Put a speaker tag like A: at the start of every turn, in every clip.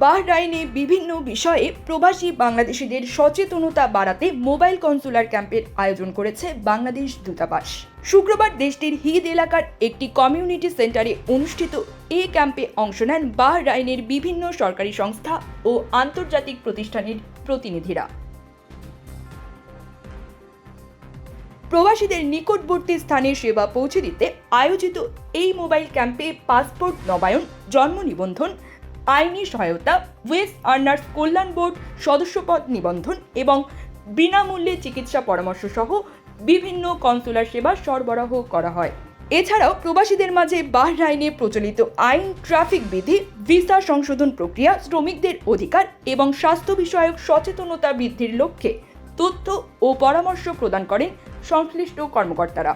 A: বাহরাইনে বিভিন্ন বিষয়ে প্রবাসী বাংলাদেশিদের সচেতনতা বাড়াতে মোবাইল কনসুলার ক্যাম্পের আয়োজন করেছে বাংলাদেশ দূতাবাস। শুক্রবার দেশটির হিদ এলাকার একটি কমিউনিটি সেন্টারে অনুষ্ঠিত এই ক্যাম্পে অংশ নেন বাহরাইনের বিভিন্ন সরকারি সংস্থা ও আন্তর্জাতিক প্রতিষ্ঠানের প্রতিনিধিরা। প্রবাসীদের নিকটবর্তী স্থানে সেবা পৌঁছে দিতে আয়োজিত এই মোবাইল ক্যাম্পে পাসপোর্ট নবায়ন, জন্ম নিবন্ধন, আইনি সহায়তা, ওয়েস্ট আর্নার্স কল্যাণ বোর্ড সদস্যপদ নিবন্ধন এবং বিনামূল্যে চিকিৎসা পরামর্শ সহ বিভিন্ন কনসুলার সেবা সরবরাহ করা হয়। এছাড়াও প্রবাসীদের মাঝে বাহরাইনে প্রচলিত আইন, ট্রাফিক বিধি, ভিসা সংশোধন প্রক্রিয়া, শ্রমিকদের অধিকার এবং স্বাস্থ্য বিষয়ক সচেতনতা বৃদ্ধির লক্ষ্যে তথ্য ও পরামর্শ প্রদান করেন সংশ্লিষ্ট কর্মকর্তারা।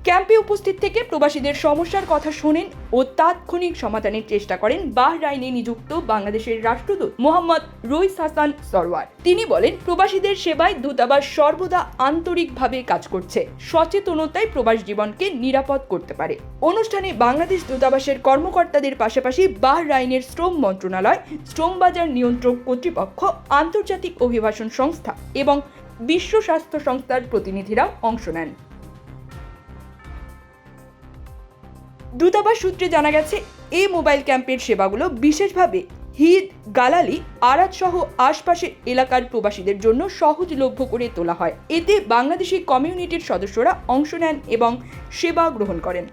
A: ক্যাম্পে উপস্থিত থেকে প্রবাসীদের সমস্যার কথা শোনেন ও তাৎক্ষণিক সমাধানের চেষ্টা করেন বাহরাইনে নিযুক্ত বাংলাদেশের রাষ্ট্রদূত মোহাম্মদ রইস হাসান সরওয়ার। তিনি বলেন, প্রবাসীদের সেবায় দূতাবাস সর্বদা আন্তরিকভাবে কাজ করছে, সচেতনতায় প্রবাস জীবনকে নিরাপদ করতে পারে। অনুষ্ঠানে বাংলাদেশ দূতাবাসের কর্মকর্তাদের পাশাপাশি বাহরাইনের শ্রম মন্ত্রণালয়, শ্রম বাজার নিয়ন্ত্রক কর্তৃপক্ষ, আন্তর্জাতিক অভিবাসন সংস্থা এবং বিশ্ব স্বাস্থ্য সংস্থার প্রতিনিধিরাও অংশ নেন। দূতাবাস সূত্রে জানা গেছে, এই মোবাইল ক্যাম্পের সেবাগুলো বিশেষভাবে হিদ, গালালি, আরাদ সহ আশপাশের এলাকার প্রবাসীদের জন্য সহজলভ্য করে তোলা হয়। এতে বাংলাদেশি কমিউনিটির সদস্যরা অংশ নেন এবং সেবা গ্রহণ করেন।